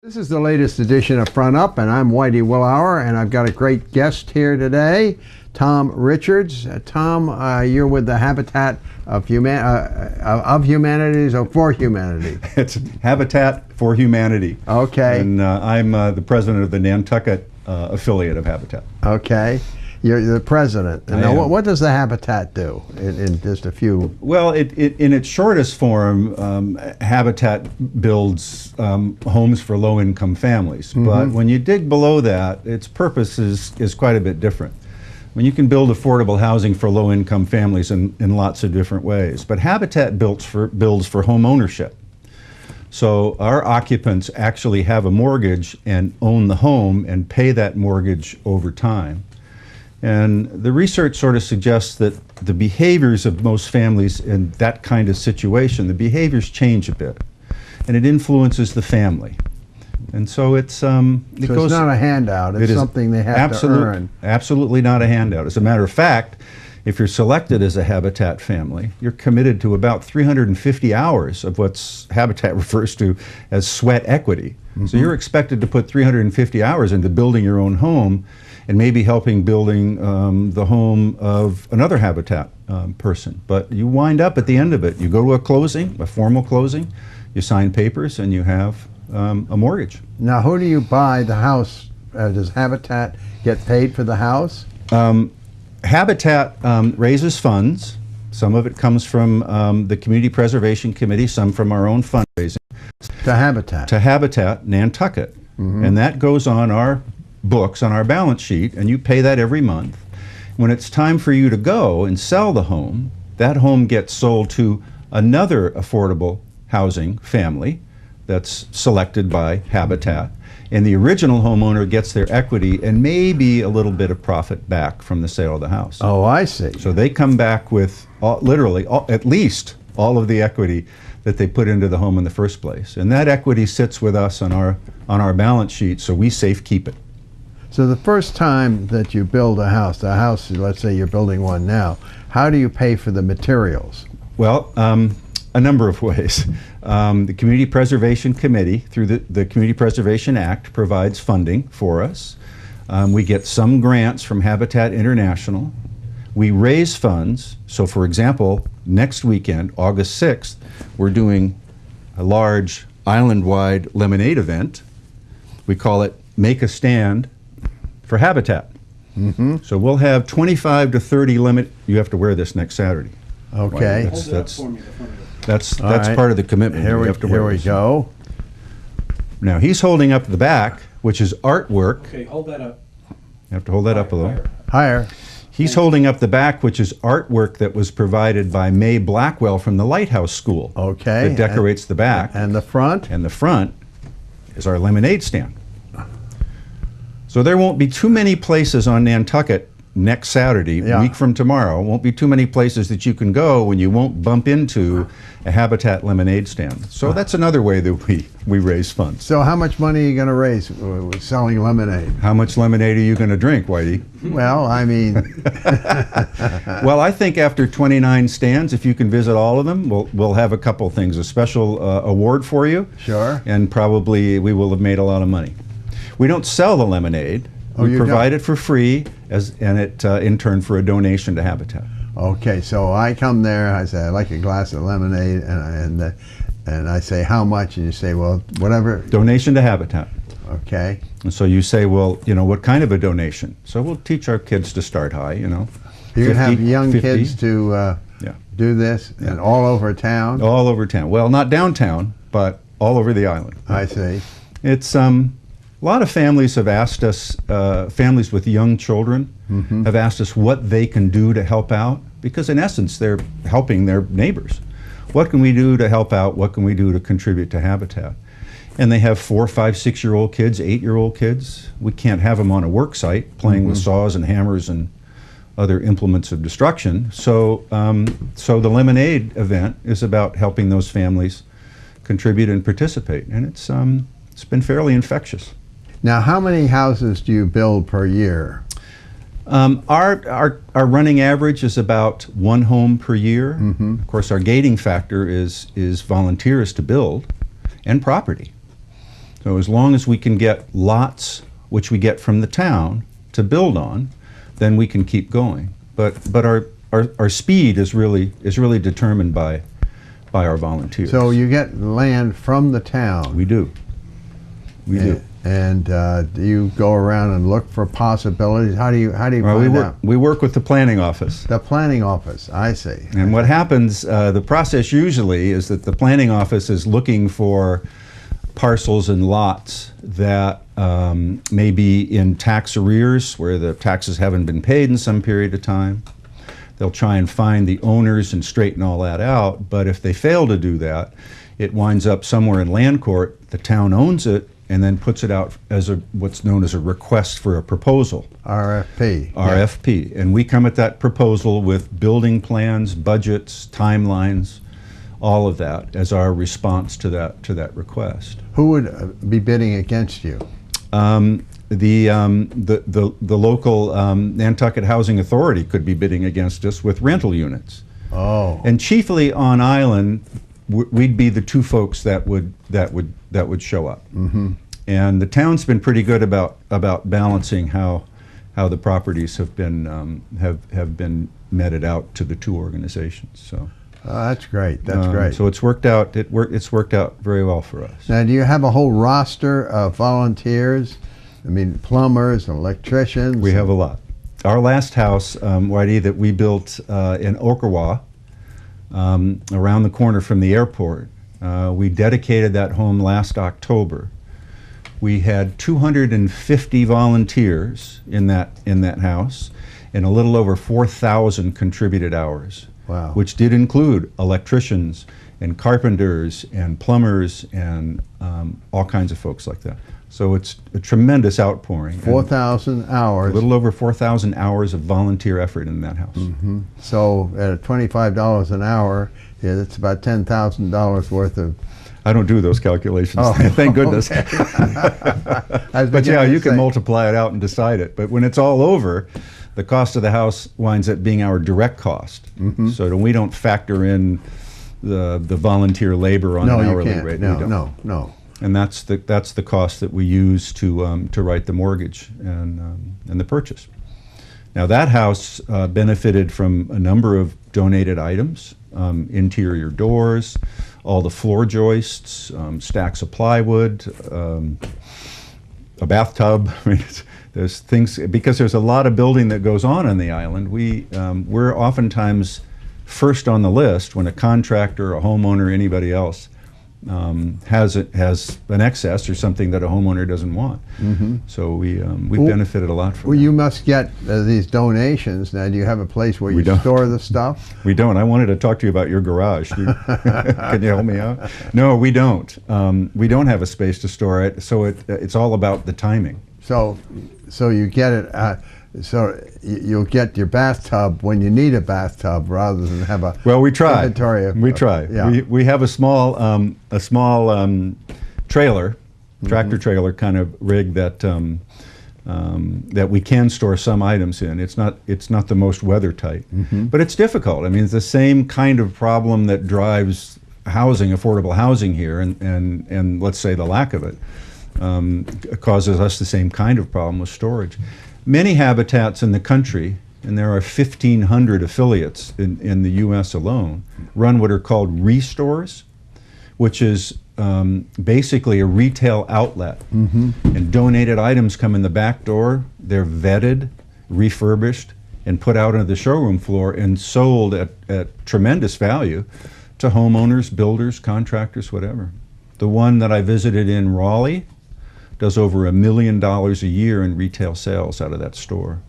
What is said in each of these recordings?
This is the latest edition of Front Up, and I'm Whitey Willauer, and I've got a great guest here today, Tom Richards. Tom, you're with the Habitat of Humanities or for Humanity? It's Habitat for Humanity. Okay. And I'm the president of the Nantucket affiliate of Habitat. Okay. You're the president. And now, what does the Habitat do in just a few? Well, in its shortest form, Habitat builds homes for low-income families. Mm-hmm. But when you dig below that, its purpose is quite a bit different. When you can build affordable housing for low-income families in lots of different ways. But Habitat builds for home ownership. So our occupants actually have a mortgage and own the home and pay that mortgage over time. And the research sort of suggests that the behaviors of most families in that kind of situation, the behaviors change a bit, and it influences the family. And so it's not a handout, it's something they have to earn. Absolutely not a handout. As a matter of fact, if you're selected as a Habitat family, you're committed to about 350 hours of what's Habitat refers to as sweat equity. Mm-hmm. So you're expected to put 350 hours into building your own home and maybe helping building the home of another Habitat person. But you wind up at the end of it, you go to a closing, a formal closing, you sign papers, and you have a mortgage. Now, who do you buy the house? Does Habitat get paid for the house? Habitat raises funds. Some of it comes from the Community Preservation Committee, some from our own fundraising. To Habitat? To Habitat Nantucket. Mm-hmm. And that goes on our books, on our balance sheet, and you pay that every month. When it's time for you to go and sell the home, that home gets sold to another affordable housing family that's selected by Habitat. And the original homeowner gets their equity and maybe a little bit of profit back from the sale of the house. Oh, I see. So they come back with at least all of the equity that they put into the home in the first place. And that equity sits with us on our balance sheet, so we safekeep it. So the first time that you build a house, let's say you're building one now, how do you pay for the materials? Well, a number of ways. The Community Preservation Committee, through the Community Preservation Act, provides funding for us. We get some grants from Habitat International. We raise funds. So, for example, next weekend, August 6th, we're doing a large island-wide lemonade event. We call it Make a Stand for Habitat. Mm-hmm. So we'll have 25 to 30 You have to wear this next Saturday. Okay. That's part of the commitment. Here we go. Now he's holding up the back, which is artwork. Okay, hold that up. You have to hold that up a little. Higher. He's holding up the back, which is artwork that was provided by May Blackwell from the Lighthouse School. Okay. That decorates the back. And the front? And the front is our lemonade stand. So there won't be too many places on Nantucket next Saturday, a week from tomorrow. Won't be too many places that you can go when you won't bump into a Habitat lemonade stand. So that's another way that we raise funds. So how much money are you going to raise selling lemonade? How much lemonade are you going to drink, Whitey? Well, I mean... Well, I think after 29 stands, if you can visit all of them, we'll have a couple things. A special award for you. Sure. And probably we will have made a lot of money. We don't sell the lemonade. We provide it for free, and it in turn for a donation to Habitat. Okay, so I come there, I say, I'd like a glass of lemonade, and I say, how much? And you say, well, whatever. Donation to Habitat. Okay. And so you say, well, what kind of a donation? So we'll teach our kids to start high, You can have young 50. Kids to do this, and all over town? All over town. Well, not downtown, but all over the island. I see. It's... A lot of families have asked us, families with young children, mm-hmm. have asked us what they can do to help out, because in essence they're helping their neighbors. What can we do to help out? What can we do to contribute to Habitat? And they have 4-, 5-, 6-year-old kids, 8-year-old kids. We can't have them on a work site playing with saws and hammers and other implements of destruction. So, so the lemonade event is about helping those families contribute and participate, and it's been fairly infectious. Now, how many houses do you build per year? Our running average is about 1 home per year. Mm-hmm. Of course, our gating factor is volunteers to build and property. So as long as we can get lots, which we get from the town, to build on, then we can keep going. But our speed is really determined by our volunteers. So you get land from the town. We do. We do. And do you go around and look for possibilities? How do you find out? We work with the planning office. The planning office, I see. And what happens, the process usually is that the planning office is looking for parcels and lots that may be in tax arrears, where the taxes haven't been paid in some period of time. They'll try and find the owners and straighten all that out, but if they fail to do that, it winds up somewhere in land court. The town owns it and then puts it out as what's known as a request for a proposal. RFP. RFP. And we come at that proposal with building plans, budgets, timelines, all of that as our response to that request. Who would be bidding against you? The local Nantucket Housing Authority could be bidding against us with rental units. Oh. And chiefly on island, we'd be the two folks that would show up. Mm-hmm. And the town's been pretty good about balancing how the properties have been meted out to the two organizations. So. That's great. That's great. So it's worked out. It's worked out very well for us. Now, do you have a whole roster of volunteers? I mean, plumbers, electricians. We have a lot. Our last house, Whitey, that we built in Okawa, around the corner from the airport. We dedicated that home last October. We had 250 volunteers in that house, and a little over 4,000 contributed hours. Wow. Which did include electricians and carpenters and plumbers and all kinds of folks like that. So it's a tremendous outpouring. 4,000 hours. A little over 4,000 hours of volunteer effort in that house. Mm-hmm. So at $25 an hour, yeah, that's about $10,000 worth of... I don't do those calculations, oh, thank goodness. Okay. But yeah, you can multiply it out and decide it. But when it's all over, the cost of the house winds up being our direct cost. Mm-hmm. So we don't factor in the volunteer labor on an hourly rate. No. And that's the cost that we use to write the mortgage and the purchase. Now that house benefited from a number of donated items, interior doors, all the floor joists, stacks of plywood, a bathtub. I mean, there's things, because there's a lot of building that goes on the island. We're oftentimes first on the list when a contractor, a homeowner, anybody else has an excess or something that a homeowner doesn't want. Mm-hmm. So we've benefited a lot from that. You must get these donations. Now, do you have a place where you store the stuff? We don't. I wanted to talk to you about your garage. Can you help me out? No, we don't. We don't have a space to store it, so it's all about the timing. So you get it. So you'll get your bathtub when you need a bathtub, rather than have a inventory of, we try. Yeah. We have a small trailer, tractor trailer kind of rig that that we can store some items in. It's not the most weather tight, but it's difficult. I mean, it's the same kind of problem that drives housing, affordable housing here, and let's say the lack of it causes us the same kind of problem with storage. Many habitats in the country, and there are 1,500 affiliates in the U.S. alone, run what are called restores, which is basically a retail outlet. And donated items come in the back door, they're vetted, refurbished, and put out on the showroom floor and sold at tremendous value to homeowners, builders, contractors, whatever. The one that I visited in Raleigh does over $1 million a year in retail sales out of that store.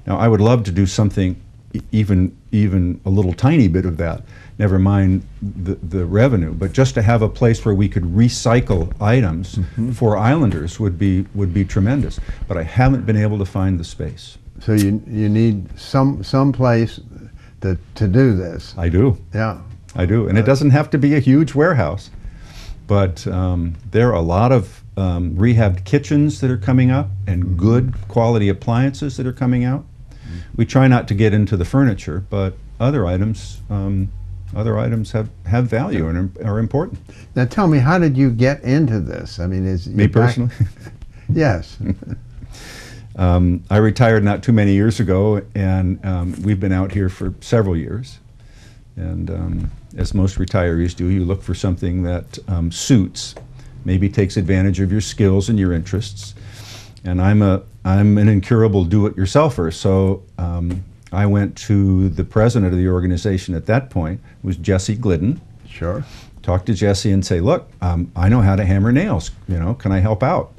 Now, I would love to do something, even a little tiny bit of that, never mind the revenue, but just to have a place where we could recycle items for islanders would be tremendous. But I haven't been able to find the space. So you need some place to do this. I do. Yeah. I do, and it doesn't have to be a huge warehouse, but there are a lot of rehabbed kitchens that are coming up and good quality appliances that are coming out. We try not to get into the furniture, but other items other items have value and are important. Now tell me, how did you get into this? I mean, is Me personally? Yes. I retired not too many years ago, and we've been out here for several years. And as most retirees do, you look for something that suits, maybe takes advantage of your skills and your interests. And I'm an incurable do-it-yourselfer, so I went to the president of the organization at that point, was Jesse Glidden. Sure. Talk to Jesse and say, look, I know how to hammer nails, can I help out?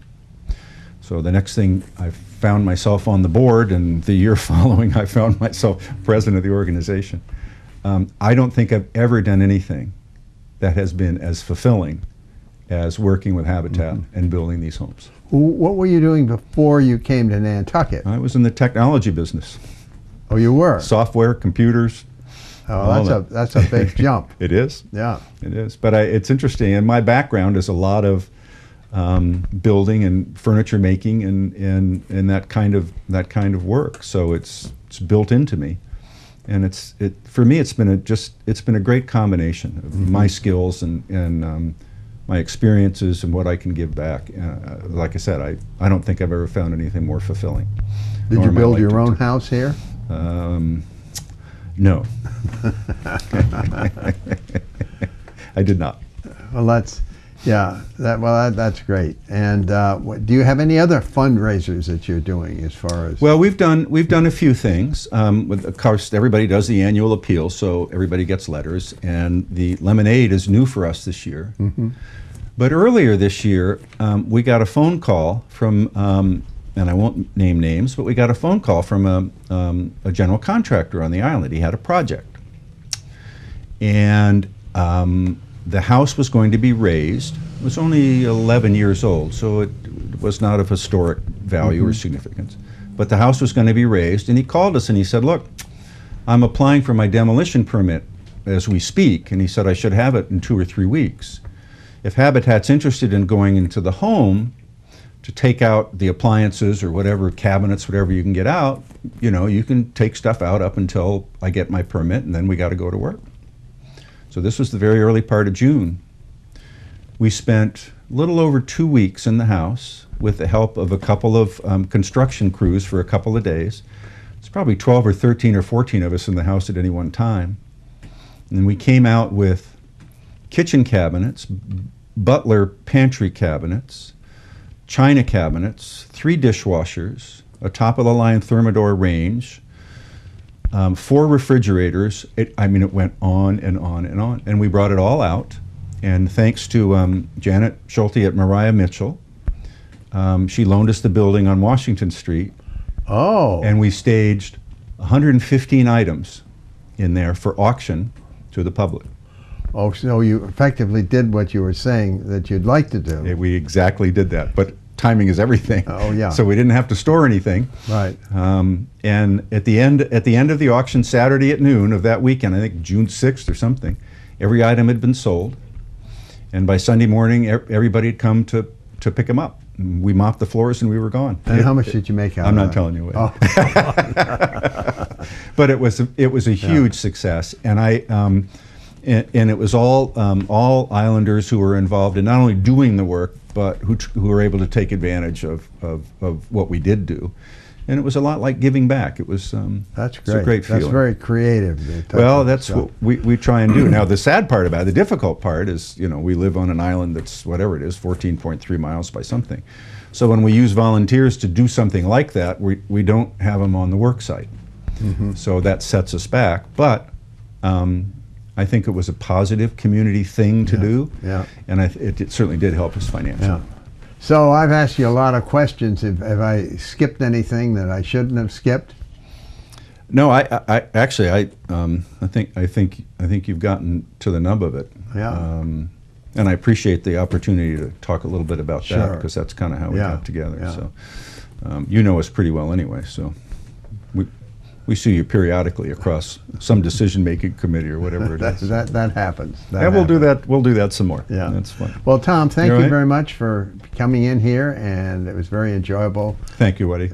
So the next thing, I found myself on the board, and the year following I found myself president of the organization. I don't think I've ever done anything that has been as fulfilling as working with Habitat and building these homes. What were you doing before you came to Nantucket? I was in the technology business. Oh, you were? Software, computers. Oh, that's a big jump. It is. Yeah. It is. But it's interesting, and my background is a lot of building and furniture making and that kind of work. So it's built into me, and for me it's been a great combination of my skills and my experiences and what I can give back. Like I said, I don't think I've ever found anything more fulfilling. Did you build your own house here? No. I did not. Well, that's great. And do you have any other fundraisers that you're doing as far as? Well, we've done a few things. Of course, everybody does the annual appeal, so everybody gets letters. And the lemonade is new for us this year. But earlier this year, we got a phone call from, and I won't name names, but we got a phone call from a general contractor on the island. He had a project, and the house was going to be raised. It was only 11 years old, so it was not of historic value or significance. But the house was going to be raised, and he called us and he said, look, I'm applying for my demolition permit as we speak, and he said I should have it in 2 or 3 weeks. If Habitat's interested in going into the home to take out the appliances or whatever, cabinets, whatever you can get out, you can take stuff out up until I get my permit, and then we got to go to work. So this was the very early part of June. We spent a little over 2 weeks in the house with the help of a couple of construction crews for a couple of days. It's probably 12 or 13 or 14 of us in the house at any one time. And we came out with kitchen cabinets, butler pantry cabinets, china cabinets, 3 dishwashers, a top-of-the-line Thermador range, 4 refrigerators. It went on and on and on. And we brought it all out. And thanks to Janet Schulte at Mariah Mitchell, she loaned us the building on Washington Street. Oh. And we staged 115 items in there for auction to the public. Oh, so you effectively did what you were saying that you'd like to do. Yeah, we exactly did that. But timing is everything. Oh, yeah. So we didn't have to store anything. Right. And at the end of the auction, Saturday at noon of that weekend, I think June 6th or something, every item had been sold. And by Sunday morning, everybody had come to pick them up. We mopped the floors and we were gone. And how much did you make out I'm of not that? telling you what. Oh. But it was a huge success, and and it was all islanders who were involved in not only doing the work, but who were able to take advantage of what we did do. And it was a lot like giving back. It was that's great. It's a great feeling. That's very creative. Well, that's what we try and do. Now, the sad part about it, the difficult part is, we live on an island that's, whatever it is, 14.3 miles by something. So when we use volunteers to do something like that, we don't have them on the work site. So that sets us back. But I think it was a positive community thing to do. Yeah. And it certainly did help us financially. Yeah. So I've asked you a lot of questions. Have I skipped anything that I shouldn't have skipped? No, I think you've gotten to the nub of it. Yeah. And I appreciate the opportunity to talk a little bit about that, because that's kind of how we got together. Yeah. So you know us pretty well anyway. So we see you periodically across some decision-making committee or whatever it is. That happens. We'll do that. We'll do that some more. Yeah, that's fun. Well, Tom, thank you very much for coming in here, and it was very enjoyable. Thank you, Woody.